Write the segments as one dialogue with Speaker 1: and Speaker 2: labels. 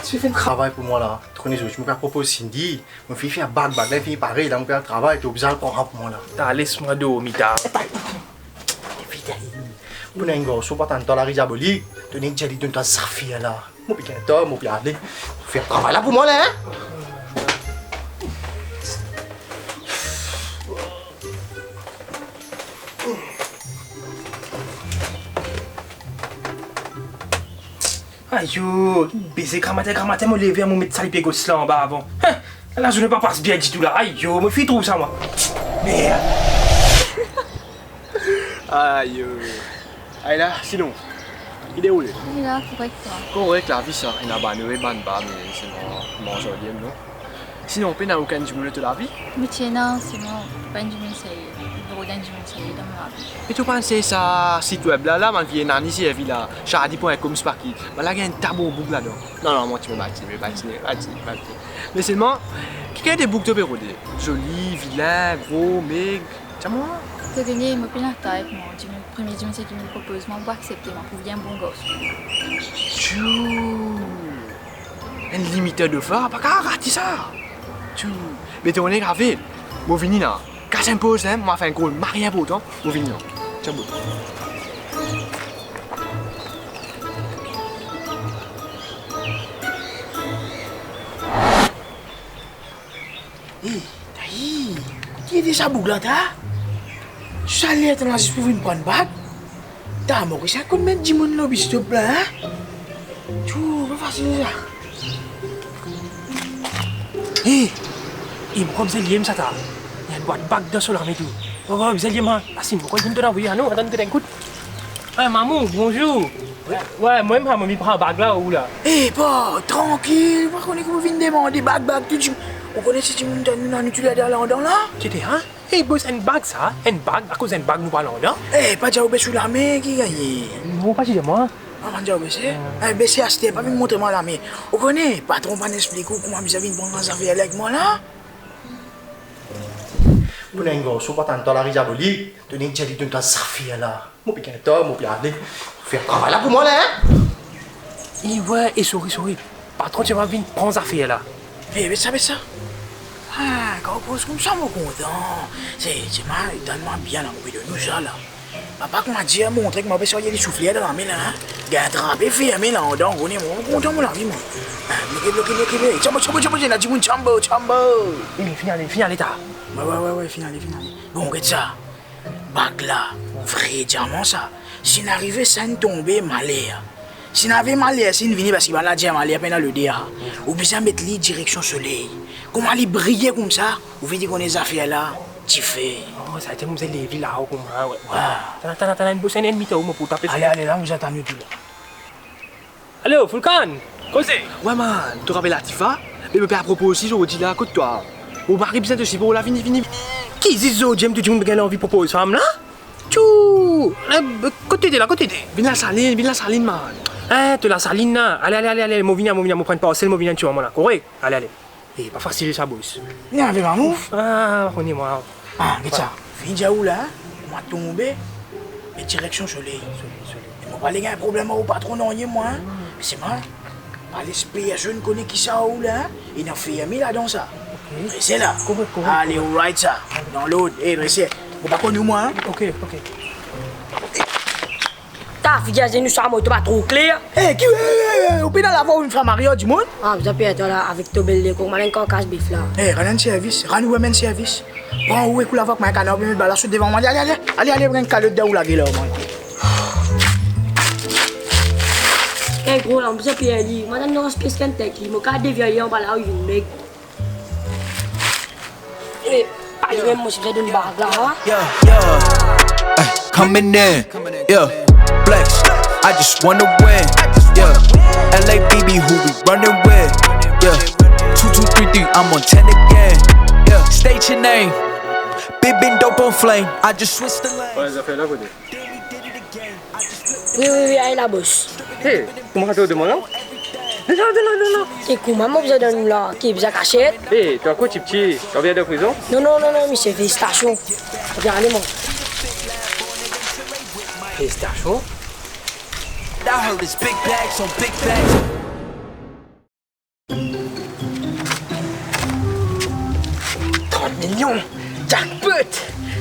Speaker 1: Tu fais un travail pour moi là. Tu connais, je me propose Cindy. Mon fils fait un bac, là, il pareil, là, on fait un travail, tu es obligé de le prendre pour moi là.
Speaker 2: T'as laisse-moi dormir,
Speaker 1: Pour un gars, si on pas dans la diabolique, tu n'es pas dit de toi ça fait là. Mon piquet, mon pied, allez. Tu fais un travail là pour moi là, hein?
Speaker 2: Aïe yo, baiser grammaire, me lever, me mettre ça les gosses là en bas avant. La journée pas passe bien du tout là. Aïe yo, me fais trop ça moi. Merde.
Speaker 3: Aïe yo. Aïe là, sinon, il est où lui?
Speaker 4: Il est là, correct toi.
Speaker 3: Correct la vie ça, il a banné, ban bas, mais sinon, mange au lien, non? Sinon, on n'a aucun du de la vie.
Speaker 4: Mais tiens, non, sinon, pas une jument, c'est le bureau d'un jument, c'est dans ma vie.
Speaker 3: Et tu penses ça, site web là, ma vie est nani ici, la vie là, charadi.com sparky. Mais là, il y a un tabou au bout là-dedans. Non, moi, tu me bâtis. Mais seulement, qui a des boucles de bureau? Joli, vilain, gros, maigre, tiens moi.
Speaker 4: Tu as gagné, il m'a pris la taille, moi. Le premier jument, c'est qu'il me propose, moi, pour accepter, moi, pour bien bon gosse.
Speaker 3: Tchou. Un limiteur de phare, pas qu'à rater ça. Tchou. Mais tu es gravé. Moi, vini là. Quand ça impose, moi, fait un gros mariage pour toi. Moi, vini là. Tiens, bon.
Speaker 5: Tu es déjà bouclé là? Je suis allé dans la juste pour une bonne bague. T'as mort, c'est combien de monde là, s'il te plaît, hein? Tchou, pas facile ça.
Speaker 2: Hé, il me comme lié ça ta. Il y a une boîte bague de solar mais tout. Oh, vous allez moi. Ah si, pourquoi il me donne envoyer à nous? Attends, écoute. Ouais, maman, bonjour. Ouais, moi-même, je me prends bague là ou là.
Speaker 5: Eh, pas, tranquille, pas qu'on est comme vient demander bague, tu dis. On connaît si tu me donnes une tu l'as dans là?
Speaker 2: C'était, hein? Eh, boss, une bague ça? Une bague, à cause d'une bague, nous parlons là?
Speaker 5: Eh, pas déjà sous la main qui gagne.
Speaker 2: Non, pas chez moi.
Speaker 5: Ah, déjà baissé? Eh, baissé à c'était pas me montrer moi la main. On connaît, patron, pas n'expliquer comment vous avez une bonne affaire avec moi là?
Speaker 1: Pour un gars, si on pas dans la diabolique, tu n'es pas dit de toi ça fait là. Mon piquet, mon pied, allez. Tu fais un travail là pour moi là, hein?
Speaker 2: Et ouais, et sorry. Patron, tu vas venir prendre sa fille là.
Speaker 5: Eh, mais ça. Ah, quand on pose comme ça, mon content. C'est mal, donne-moi bien la mouille de nous ça là. Papa qu'on m'a dit à montrer que ma belle les soufflés dans la main là. Gars, drapé fermé là, on est mon content, mon ami, moi. Bloqué. Chambo, j'ai dit mon chambo.
Speaker 2: Il finit à l'état.
Speaker 5: Ouais, finale. Bon, regarde ça. Bague là, vrai diamant ça. Si n'arrivait ça ne tombait malheur. Si n'avait malheur, si ne venait parce qu'il va la dire malheur peine à le dire. Ou bien mettre les direction soleil. Comment aller briller comme ça? Vous voyez qu'on est affaires là, tu fais.
Speaker 2: Oh, ça a été comme ça, les villes là, comme ça, ouais. T'as une bosse ennemie, t'as pour taper.
Speaker 5: Allez, là, vous attendez tout là.
Speaker 2: Allô, Fulcan, causez.
Speaker 3: Ouais, man, tu te rappelles la Tifa? Mais me père propose aussi, je dis là, côte-toi. Au mari, bizarre de chez vous, là, vini.
Speaker 2: Qui dit ça, James, tu me gagnes envie de proposer femme là? Tchou! Côté là.
Speaker 3: Viens la saline, man.
Speaker 2: Hein, tu la saline là. Allez, moi viens, moi prends pas, c'est moi viens, tu vois, moi là, correct? Allez. Eh, pas facile ça, boss.
Speaker 5: Viens avec ma mouf.
Speaker 2: Ah, on est moi.
Speaker 5: Ah, regarde ça. Viens où là? On va tomber. Et direction soleil. On va pas les gars, un problème au patron, non, moi. Mais c'est moi. Pas l'esprit, je ne connais qui ça où là. Il a fait ami là dans ça. C'est là.
Speaker 2: Correct.
Speaker 5: Allez, on ride ça. Dans l'autre. Eh, c'est. Vous pas connu moi, hein?
Speaker 2: Ok.
Speaker 6: Ta fille, nous sommes pas trop clair.
Speaker 5: Eh, qui est? Au pénal, avoir une femme mariée du monde?
Speaker 6: Ah, vous avez été là avec ton bel comme un casse bif là.
Speaker 5: Eh, rien de service. Rien de service. Bon, où est-ce que la voix que ma canard vient de la suite devant moi? Allez, prends une calotte de où la gueule, moi.
Speaker 6: Eh, gros, là, on peut payer lui. Moi, dans nos pièces qu'un tech, il m'a dévié en bas là où il mec. Eh, arriver, moi, si vous êtes une bague là, hein?
Speaker 7: Ay, coming in, yeah, flex. I just wanna win, yeah. LABB, who we running with, yeah. 2233, I'm on 10 again, yeah. State your name, big been dope on flame. I just switched the lane.
Speaker 3: Ouais, les affaires là, côté.
Speaker 6: Oui, allez, la bosse.
Speaker 3: Hé, comment tu te demandes là? Non.
Speaker 6: Et comment moi, vous êtes dans là, qui vous a caché?
Speaker 3: Hé, tu as quoi, petit? Tu reviens de prison?
Speaker 6: Non, monsieur, félicitations. Bien, allez, moi.
Speaker 2: Félicitations.
Speaker 7: I heard it's big bags on big bags.
Speaker 5: Millions, jackpot.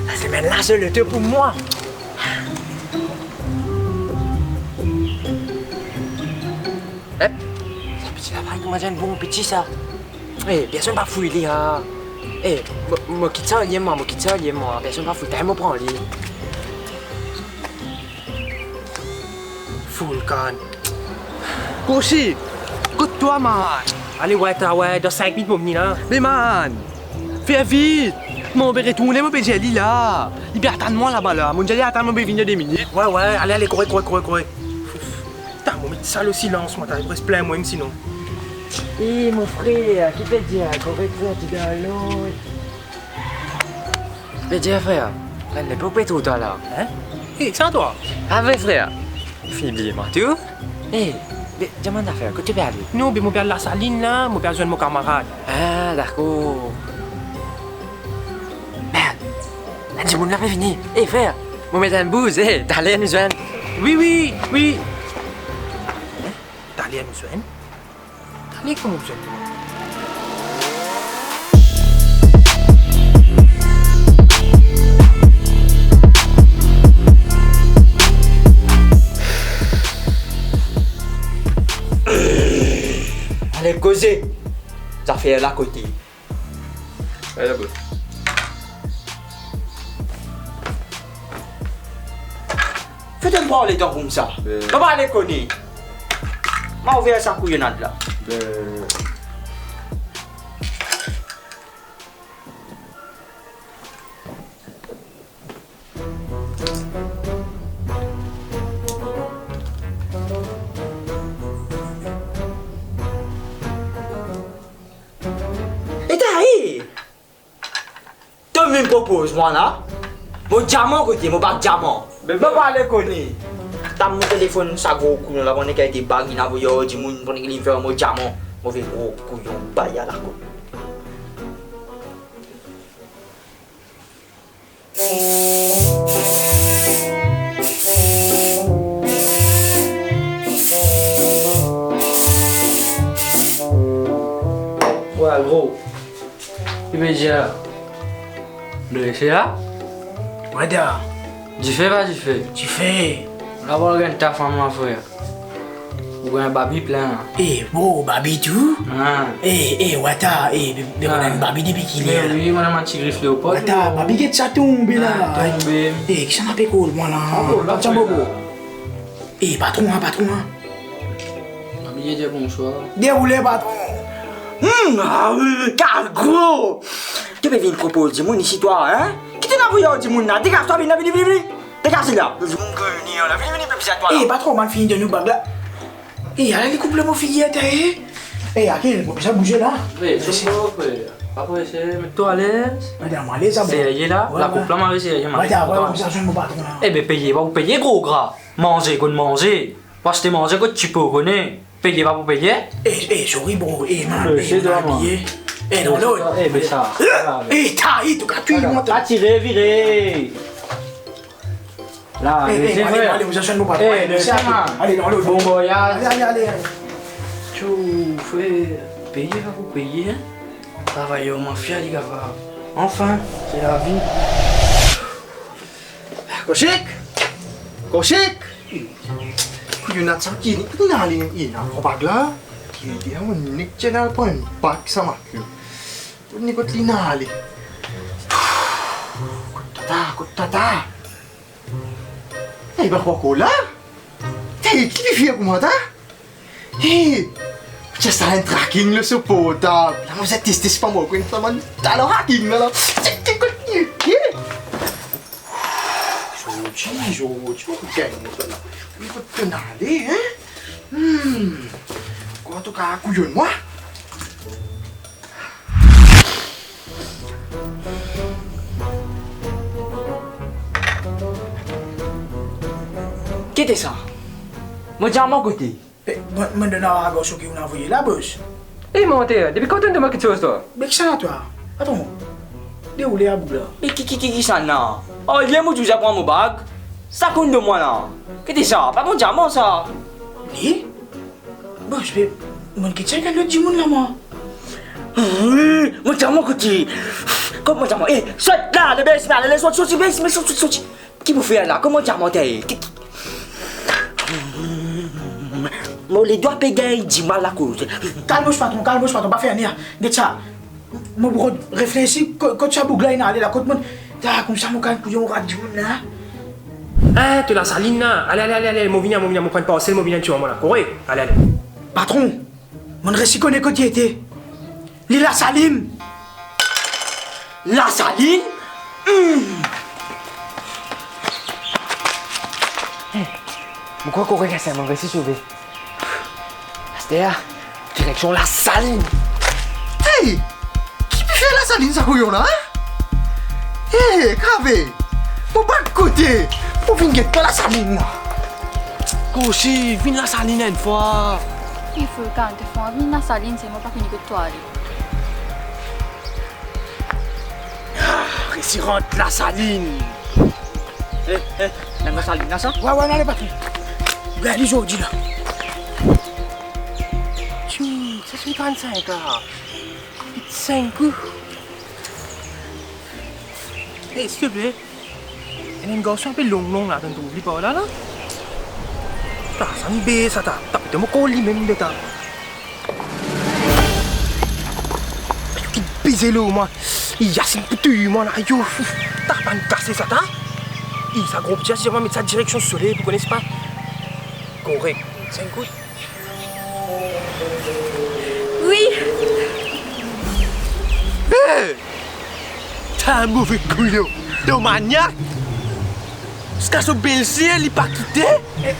Speaker 5: La semaine là, c'est le tout pour moi.
Speaker 2: Petit là, comment dire un bon petit ça? Eh, personne pas fouiller là. Eh, moi quitte ça, moi, personne pas fouiller, moi prends lui. Full con.
Speaker 3: Koshi, écoute-toi, man.
Speaker 2: Allez, ouais, dans 5 minutes, mon petit là.
Speaker 3: Mais man, fais vite. Mon père retourne, mon père Jelly là. Il peut attendre-moi là-bas là. Mon Jelly attend mon père venir 2 minutes.
Speaker 2: Ouais, allez, courez. Putain, mon petit sale au silence, moi, t'as presque plein, moi, même sinon.
Speaker 5: Eh, mon frère, qui peut dire correct, tu dois l'autre.
Speaker 2: Mais dis, frère, elle n'est pas tout toi là. Hein? Eh, c'est à toi.
Speaker 8: Ah ouais frère, Philippe, tout.
Speaker 2: Eh, mais dis-moi une affaire, que tu veux aller? Non, mais mon père de la saline là, mon père besoin de mon camarade.
Speaker 8: Ah d'accord. Merde, la Jimoun l'avait fini. Eh frère, mon mettre un bouse, t'as l'air nous joindre.
Speaker 2: Oui. T'as l'air nous joindre? T'as l'air comment besoin?
Speaker 5: Allez, causer. Ça fait là côté.
Speaker 3: Allez, là-bas.
Speaker 5: Faites-moi parler dans comme ça. Comment allez connaître? M'a ouvert sa couillonnade là. Et t'as tu me proposes moi là? Mon diamant côté, mon bac diamant. Mais pas aller connaître. T'as mon téléphone ça gros couillon là, on est qui bag il a vu yo du monde pour qu'il faire mon diamant. Mauvais gros couillon baïa là quoi.
Speaker 8: Ouais gros. Il veut dire. Le c'est là?
Speaker 5: Ouais da.
Speaker 8: Tu fais pas, tu fais.
Speaker 5: Tu fais.
Speaker 8: Là on regarde ta femme ma frère. Ou un baby plein.
Speaker 5: Eh bon babi tout.
Speaker 8: Ah.
Speaker 5: Wata mais on a une babi depuis qu'il est là.
Speaker 8: Oui, on a un petit griffe léopard.
Speaker 5: Wata babi qui ça tombe là.
Speaker 8: Tombé.
Speaker 5: Qui ça n'a pas cool moi là. Tiens bobo. Patron.
Speaker 8: Baby dit bonsoir.
Speaker 5: Déroulez patron. Car gros. Tu peux venir proposer mon ici toi hein? Qui t'en a vu du monde là? Dégage toi, viens. Dégage là. Viens, patron, mal fini de nous bag là. Allez, les couples mon fillette, Akil, on peut ça bouger là?
Speaker 8: Oui, je sais pas, après c'est mets-toi à l'aise.
Speaker 5: Madame, allez, ça va.
Speaker 8: C'est là, la couple m'a réussi.
Speaker 5: Madame, ça je me patron là.
Speaker 8: Eh ben payez, pas vous payer gros gras. Manger, quoi de manger. Parce que manger, quoi tu peux connaître. Payez, pas vous payer.
Speaker 5: Sorry bro, man.
Speaker 8: C'est toi, moi.
Speaker 5: Non, l'autre.
Speaker 8: Ben ça.
Speaker 5: Tout cas, tu montes.
Speaker 8: Attirez, virez. Là,
Speaker 5: Allez, vous achetez mon patron. Allez, dans l'autre.
Speaker 8: Bon voyage.
Speaker 5: Allez.
Speaker 8: Tu fais payer, va vous payer. Travailler au mafia, les gars. Enfin, c'est la vie.
Speaker 1: Koshik! You nak sakit ni, kenal ni nak kau bagla. Dia menik channel pun pak sama aku. Ni kau tinali. Kutata. Bawa cola? Qui vient pour moi, just un tracking le support. Là, vous êtes testé pas moi, quand ça m'a hacking là. les autres, tu gagnes là. Il faut te aller, hein? Quoi, en tout cas, couillonne-moi.
Speaker 5: Qu'est-ce que c'est ça?
Speaker 8: Moi, tiens à mon côté.
Speaker 5: Moi, donne un gars qui vous a envoyé la bosse.
Speaker 2: Eh, mon terre, depuis quand tu as quelque chose, toi?
Speaker 5: Mais qui ça, toi? Attends. Déroulez à bout là.
Speaker 8: Mais qui ça, non? Oh, il y a mon toujours prendre mon bague. Ça compte de moi, là. Qu'est-ce que c'est ça? Pas mon diamant, ça.
Speaker 5: Ni? Bon, je vais. Mon qui tient le dit, mon là, moi.
Speaker 8: Moi, tiens à mon côté. Comment diamant? Eh, saute là, le baisse, là, laisse-moi sortir, baisse, mais saute. Qui vous fait là? Comment diamant, t'es? Moi, les doigts pégés, dis-moi la cause.
Speaker 5: Calme-toi, patron, pas faire rien. Get ça. Moi, pour réfléchir, quand tu as bouglé, il allez la côte, comme ça, mon calme, on va dire, là.
Speaker 2: Eh, tu la saline, là. Allez, mon vient, mon prenne pas, c'est mon vient, tu vois, moi, là. Correct? Allez.
Speaker 5: Patron, mon récit connaît côté était. Lila Saline.
Speaker 8: La saline? Pourquoi qu'on regarde ça, mon récit sauvé? C'est-à-dire, direction la saline.
Speaker 1: Hey! Qui peut faire la saline, ça couillon là, hein? Hey, Kavé! Faut pas de côté! Faut venir de la saline là!
Speaker 3: Cochi, viens la saline une fois.
Speaker 4: Il faut quand tu fais venir la saline, c'est moi pas fini que toi aller.
Speaker 3: Récit rentre la saline.
Speaker 8: La saline, là, ça?
Speaker 5: Ouais, allez, patron. Regarde les aujourd'hui là.
Speaker 2: Ça fait 35 là. 5 coups. Eh, s'il te plaît. Il y a une garçon un peu long là, t'en t'oublies pas là? Ça me baisse, ça t'a. T'as mon colis même de ta. Qui baise l'eau, moi. Il y a une petite moi là, yo. T'as pas une cassée, ça t'a? Il s'est gros petit, je vais mettre sa direction sur les, vous connaissez pas? Correct. 5 coups.
Speaker 4: Oui!
Speaker 3: Hey! T'as un mauvais couillon. T'es un maniaque. Ce qu'a ce belle-ciel, il pas quitté.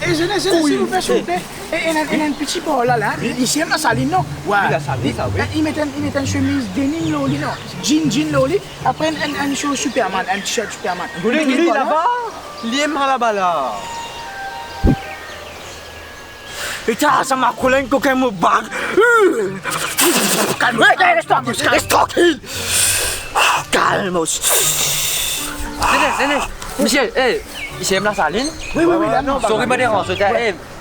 Speaker 5: Et je laisse, s'il vous plaît. Et il y a un petit bord là. Ici, la saline, non? Ouais.
Speaker 3: La saline, ça, oui.
Speaker 5: Il met une chemise denim loli, non? Jean loli. Après, un show Superman, un t-shirt Superman.
Speaker 3: Lui là-bas, il est mal là-bas là.
Speaker 8: Et ça m'a collé un coquin mon bague. Calme, reste tranquille. Calme. Monsieur, il aime la saline?
Speaker 5: Oui, là, non.
Speaker 8: Sorry, me dérange.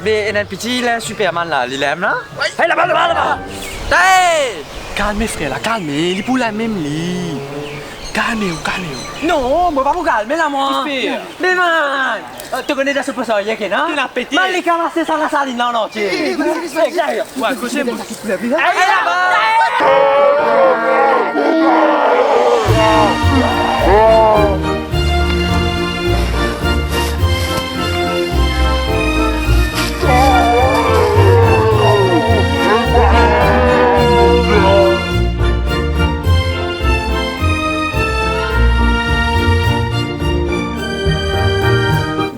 Speaker 8: Mais il y a un petit Superman là, il aime là? Hey, là-bas. Hey!
Speaker 3: Calmez frère, là, calmez. Il est pour la même lit. Calmez-vous.
Speaker 8: Non, moi pas pour calmer là, moi. Mais man! Tu connais déjà ce poisson, il y a qui, non?
Speaker 3: Tu l'as pété.
Speaker 8: Mais les camarades, ça la saline là en entier.
Speaker 3: Ouais, couchez-moi.
Speaker 8: Hey, là-bas!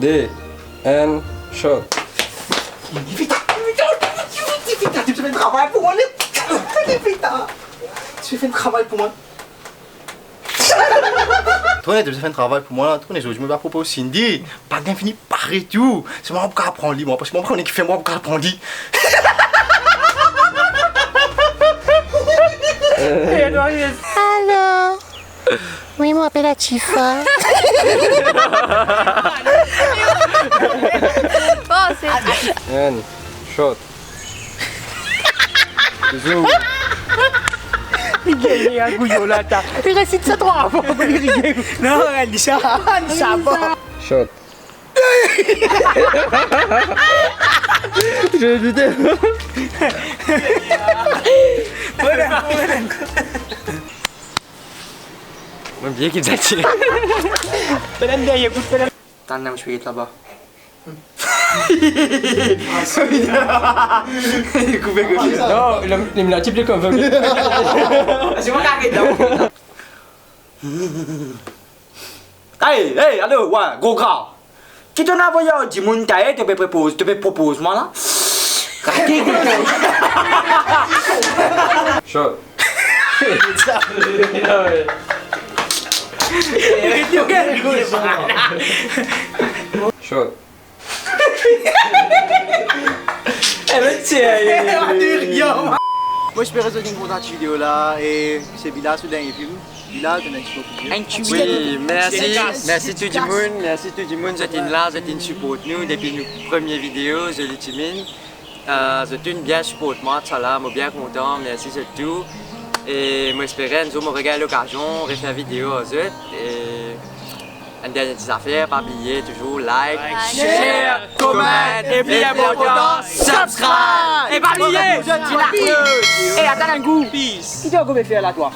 Speaker 9: D and shot.
Speaker 1: Vite, tu fais un travail pour moi, tu fais un travail pour moi. Toi, tu fais un travail pour moi, toi, je me vais proposer Cindy, pas d'infini, par et tout. C'est moi qui apprends lui, moi, parce que moi, on est qui fait moi qui apprends lui.
Speaker 10: Alors, oui, moi, m'appelle Atifa.
Speaker 4: Oh, c'est...
Speaker 9: And shot. Zoom.
Speaker 2: Il y a un couillon là, t'as. Il récite ça trois fois.
Speaker 5: Non, elle dit ça va.
Speaker 9: Shot. Je doutais.
Speaker 8: Même bien qu'il s'attire.
Speaker 2: Pelan dia, écoute, pelan.
Speaker 8: T'en as un chouette là-bas.
Speaker 2: Non, il me l'a typé comme ça.
Speaker 8: C'est moi qui arrête là. Hey, allô, ouais, gros gras. Qui t'en a envoyé au Dimoun Taï, te propose moi là? Raté,
Speaker 9: Shot. Shot.
Speaker 3: Moi, j'espère que vous avez content de cette vidéo là et c'est Bilal sur le dernier film. Bilal, tu as une expo.
Speaker 11: Oui, merci. Merci tout le monde. Merci tout le monde. Vous êtes là, vous êtes support nous depuis nos premières vidéos, je l'utilise. Vous êtes bien support moi, ça là, moi bien content. Merci c'est tout. Et moi j'espère que nous aurons l'occasion de faire une vidéo aux autres. Et une dernière petite affaire, pas oublier toujours like, share, comment et puis important, subscribe. Et pas oublier,
Speaker 8: Et attends un coup. Peace. Qui t'a faire là toi?